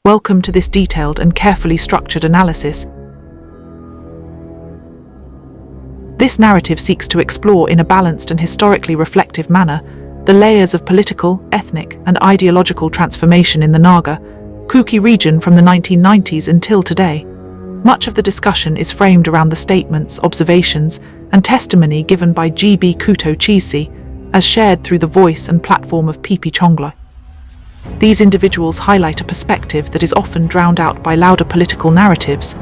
Welcome to this detailed and carefully structured analysis. This narrative seeks to explore in a balanced and historically reflective manner the layers of political, ethnic, and ideological transformation in the Naga Kuki region from the 1990s until today. Much of the discussion is framed around the statements, observations, and testimony given by GB Khuto Chishi, as shared through the voice and platform of Pipy Chongloi. These individuals highlight a perspective that is often drowned out by louder political narratives,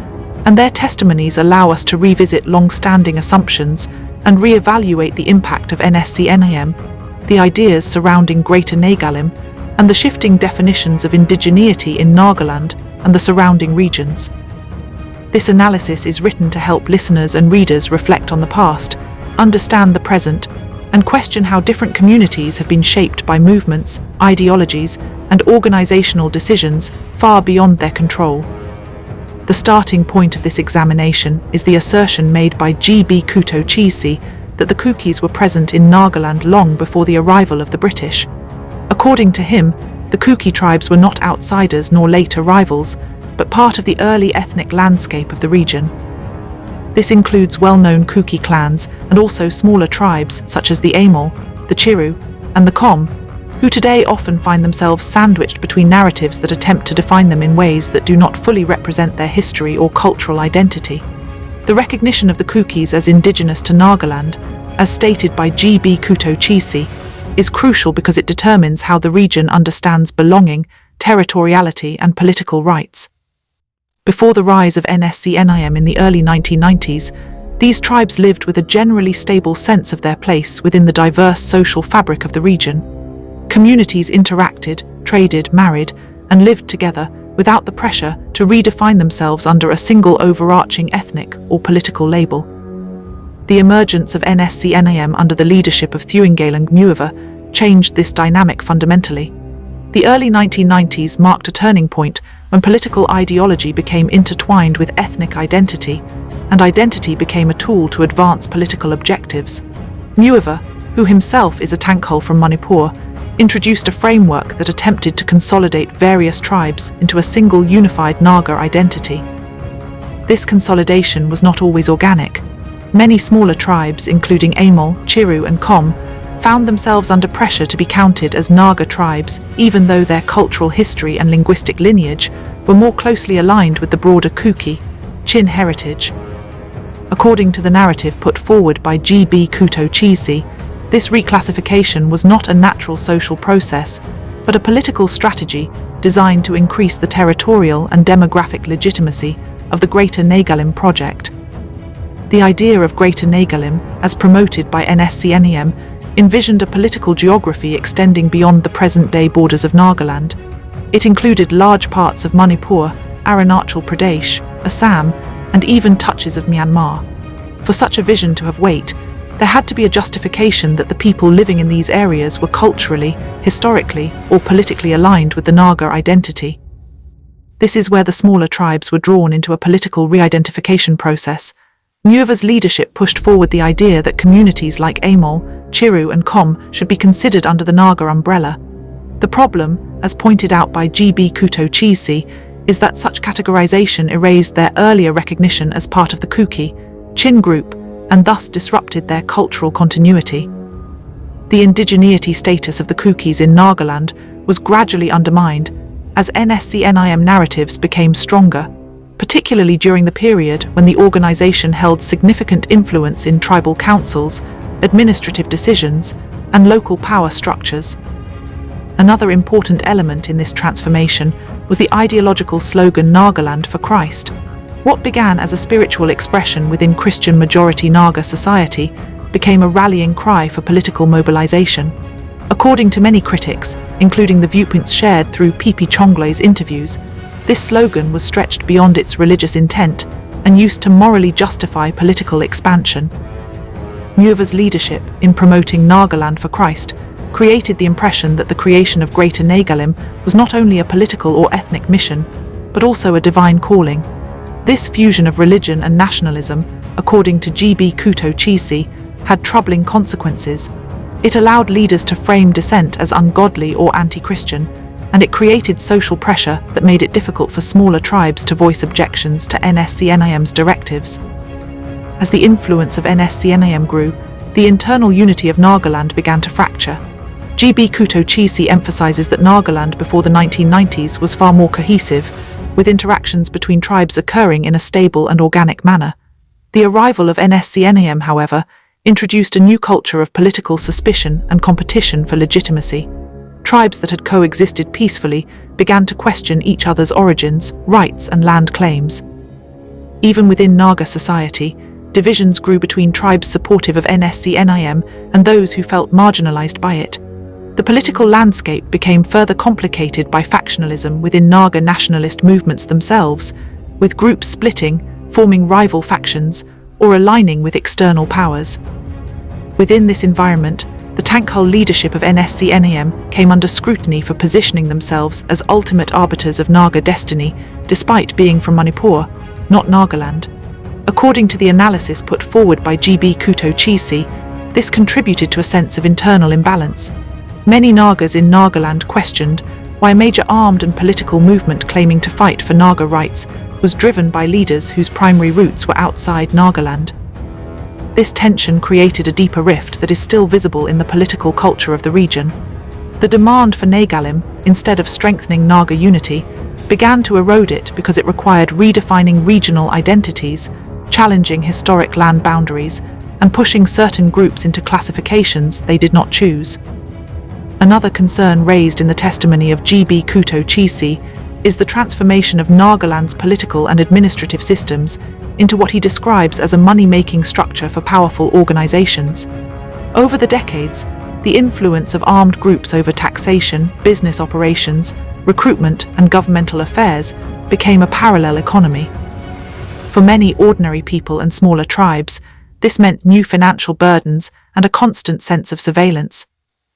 and their testimonies allow us to revisit long-standing assumptions and re-evaluate the impact of NSCN-IM, the ideas surrounding Greater Nagalim, and the shifting definitions of indigeneity in Nagaland and the surrounding regions. This analysis is written to help listeners and readers reflect on the past, understand the present, and question how different communities have been shaped by movements, ideologies, and organizational decisions far beyond their control. The starting point of this examination is the assertion made by GB Khuto Chishi that the Kukis were present in Nagaland long before the arrival of the British. According to him, the Kuki tribes were not outsiders nor late arrivals, but part of the early ethnic landscape of the region. This includes well-known Kuki clans and also smaller tribes such as the Amol, the Chiru, and the Kom, who today often find themselves sandwiched between narratives that attempt to define them in ways that do not fully represent their history or cultural identity. The recognition of the Kukis as indigenous to Nagaland, as stated by GB Khuto Chishi, is crucial because it determines how the region understands belonging, territoriality, and political rights. Before the rise of NSCN-IM in the early 1990s, these tribes lived with a generally stable sense of their place within the diverse social fabric of the region. Communities interacted, traded, married, and lived together without the pressure to redefine themselves under a single overarching ethnic or political label. The emergence of NSCN-IM under the leadership of Thuengalang Muiva changed this dynamic fundamentally. The early 1990s marked a turning point when political ideology became intertwined with ethnic identity, and identity became a tool to advance political objectives. Muiva, who himself is a Tangkhul from Manipur, introduced a framework that attempted to consolidate various tribes into a single unified Naga identity. This consolidation was not always organic. Many smaller tribes, including Amol, Chiru, and Kom, found themselves under pressure to be counted as Naga tribes, even though their cultural history and linguistic lineage were more closely aligned with the broader Kuki, Chin heritage. According to the narrative put forward by GB Khuto Chishi, this reclassification was not a natural social process, but a political strategy designed to increase the territorial and demographic legitimacy of the Greater Nagalim project. The idea of Greater Nagalim, as promoted by NSCN-IM, envisioned a political geography extending beyond the present-day borders of Nagaland. It included large parts of Manipur, Arunachal Pradesh, Assam, and even touches of Myanmar. For such a vision to have weight, there had to be a justification that the people living in these areas were culturally, historically, or politically aligned with the Naga identity. This is where the smaller tribes were drawn into a political re-identification process. Muiva's leadership pushed forward the idea that communities like Amol, Chiru, and Kom should be considered under the Naga umbrella. The problem, as pointed out by GB Khuto Chishi, is that such categorization erased their earlier recognition as part of the Kuki, Chin group, and thus disrupted their cultural continuity. The indigeneity status of the Kukis in Nagaland was gradually undermined as NSCN-IM narratives became stronger, particularly during the period when the organization held significant influence in tribal councils, administrative decisions, and local power structures. Another important element in this transformation was the ideological slogan Nagaland for Christ. What began as a spiritual expression within Christian-majority Naga society became a rallying cry for political mobilization. According to many critics, including the viewpoints shared through Pipy Chongloi's interviews, this slogan was stretched beyond its religious intent and used to morally justify political expansion. Muiva's leadership in promoting Nagaland for Christ created the impression that the creation of Greater Nagalim was not only a political or ethnic mission, but also a divine calling. This fusion of religion and nationalism, according to GB Khuto Chishi, had troubling consequences. It allowed leaders to frame dissent as ungodly or anti-Christian, and it created social pressure that made it difficult for smaller tribes to voice objections to NSCN-IM's directives. As the influence of NSCN-IM grew, the internal unity of Nagaland began to fracture. GB Khuto Chishi emphasizes that Nagaland before the 1990s was far more cohesive, with interactions between tribes occurring in a stable and organic manner. The arrival of NSCN-IM, however, introduced a new culture of political suspicion and competition for legitimacy. Tribes that had coexisted peacefully began to question each other's origins, rights, and land claims. Even within Naga society, divisions grew between tribes supportive of NSCN-IM and those who felt marginalized by it. The political landscape became further complicated by factionalism within Naga nationalist movements themselves, with groups splitting, forming rival factions, or aligning with external powers. Within this environment, the Tangkhul leadership of NSCN-IM came under scrutiny for positioning themselves as ultimate arbiters of Naga destiny, despite being from Manipur, not Nagaland. According to the analysis put forward by GB Khuto Chishi, this contributed to a sense of internal imbalance. Many Nagas in Nagaland questioned why a major armed and political movement claiming to fight for Naga rights was driven by leaders whose primary roots were outside Nagaland. This tension created a deeper rift that is still visible in the political culture of the region. The demand for Nagalim, instead of strengthening Naga unity, began to erode it because it required redefining regional identities, challenging historic land boundaries, and pushing certain groups into classifications they did not choose. Another concern raised in the testimony of GB Khuto Chishi is the transformation of Nagaland's political and administrative systems into what he describes as a money-making structure for powerful organizations. Over the decades, the influence of armed groups over taxation, business operations, recruitment, and governmental affairs became a parallel economy. For many ordinary people and smaller tribes, this meant new financial burdens and a constant sense of surveillance.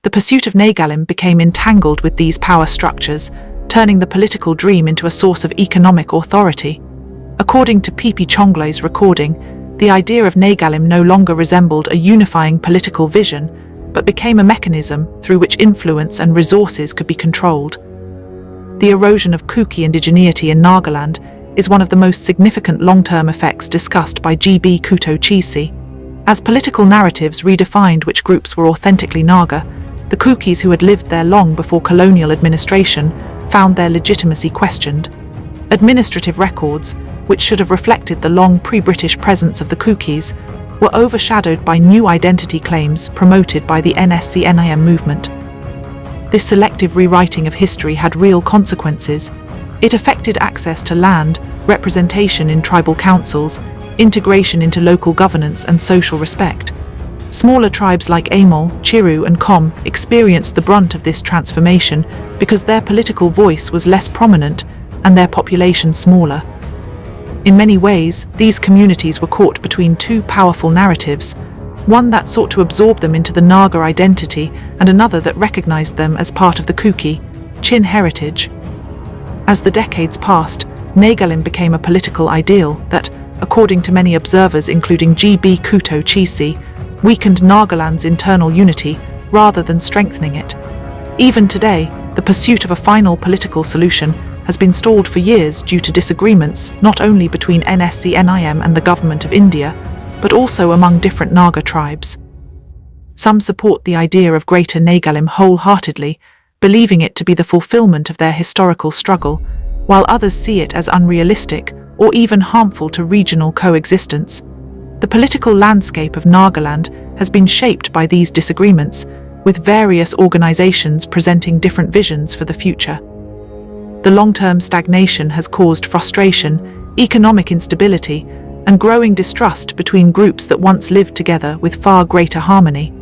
The pursuit of Nagalim became entangled with these power structures, turning the political dream into a source of economic authority. According to Pipy Chongloi's recording, the idea of Nagalim no longer resembled a unifying political vision, but became a mechanism through which influence and resources could be controlled. The erosion of Kuki indigeneity in Nagaland is one of the most significant long-term effects discussed by GB Khuto Chishi. As political narratives redefined which groups were authentically Naga, the Kukis who had lived there long before colonial administration found their legitimacy questioned. Administrative records, which should have reflected the long pre-British presence of the Kukis, were overshadowed by new identity claims promoted by the NSCN-IM movement. This selective rewriting of history had real consequences. It affected access to land, representation in tribal councils, integration into local governance, and social respect. Smaller tribes like Amol, Chiru, and Kom experienced the brunt of this transformation because their political voice was less prominent and their population smaller. In many ways, these communities were caught between two powerful narratives, one that sought to absorb them into the Naga identity and another that recognized them as part of the Kuki, Chin heritage. As the decades passed, Nagalim became a political ideal that, according to many observers including GB Khuto Chishi, weakened Nagaland's internal unity rather than strengthening it. Even today, the pursuit of a final political solution has been stalled for years due to disagreements not only between NSCN-IM and the Government of India, but also among different Naga tribes. Some support the idea of Greater Nagalim wholeheartedly, believing it to be the fulfillment of their historical struggle, while others see it as unrealistic or even harmful to regional coexistence. The political landscape of Nagaland has been shaped by these disagreements, with various organizations presenting different visions for the future. The long-term stagnation has caused frustration, economic instability, and growing distrust between groups that once lived together with far greater harmony.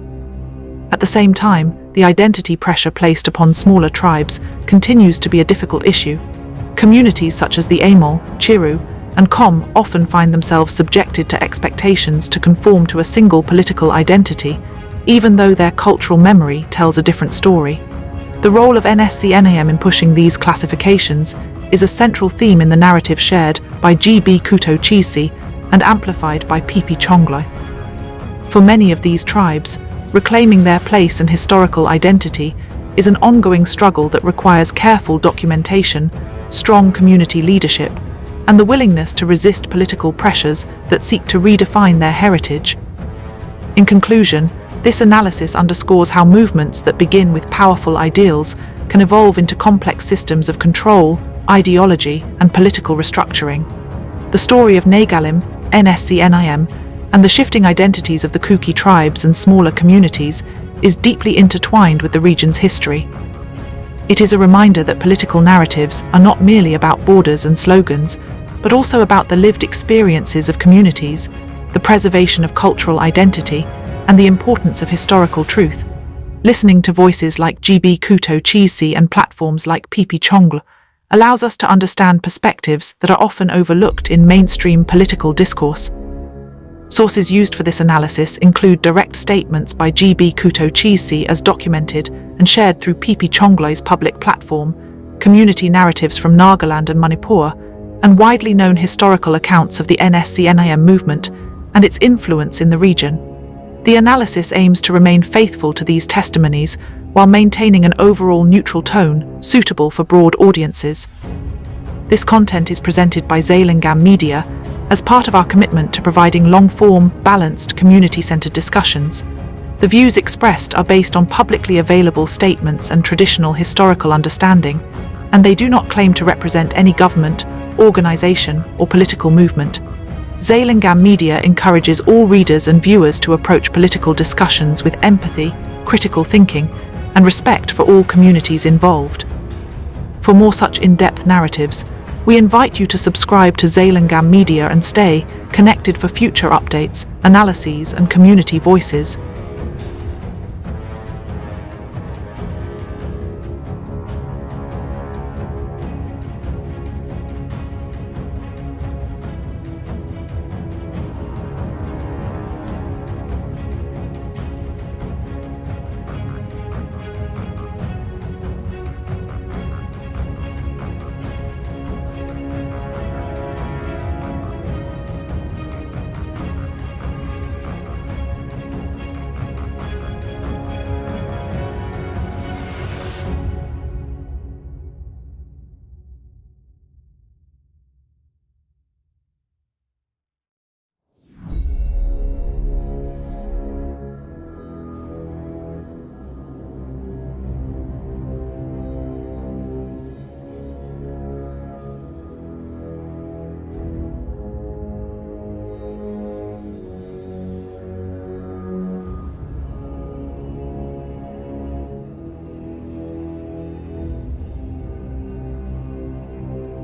At the same time, the identity pressure placed upon smaller tribes continues to be a difficult issue. Communities such as the Amol, Chiru, and Kom often find themselves subjected to expectations to conform to a single political identity, even though their cultural memory tells a different story. The role of NSCN-IM in pushing these classifications is a central theme in the narrative shared by GB Khuto Chishi and amplified by Pipy Chongloi. For many of these tribes, reclaiming their place and historical identity is an ongoing struggle that requires careful documentation, strong community leadership, and the willingness to resist political pressures that seek to redefine their heritage. In conclusion, this analysis underscores how movements that begin with powerful ideals can evolve into complex systems of control, ideology, and political restructuring. The story of Nagalim, NSCN-IM, and the shifting identities of the Kuki tribes and smaller communities is deeply intertwined with the region's history. It is a reminder that political narratives are not merely about borders and slogans, but also about the lived experiences of communities, the preservation of cultural identity, and the importance of historical truth. Listening to voices like GB Khuto Chishi and platforms like Pipy Chongloi allows us to understand perspectives that are often overlooked in mainstream political discourse. Sources used for this analysis include direct statements by GB Khuto Chishi as documented and shared through Pipy Chongloi's public platform, community narratives from Nagaland and Manipur, and widely known historical accounts of the NSCN-IM movement and its influence in the region. The analysis aims to remain faithful to these testimonies while maintaining an overall neutral tone suitable for broad audiences. This content is presented by Zalengam Media as part of our commitment to providing long-form, balanced, community-centered discussions. The views expressed are based on publicly available statements and traditional historical understanding, and they do not claim to represent any government, organization, or political movement. Zalengam Media encourages all readers and viewers to approach political discussions with empathy, critical thinking, and respect for all communities involved. For more such in-depth narratives, we invite you to subscribe to Zalengam Media and stay connected for future updates, analyses, and community voices.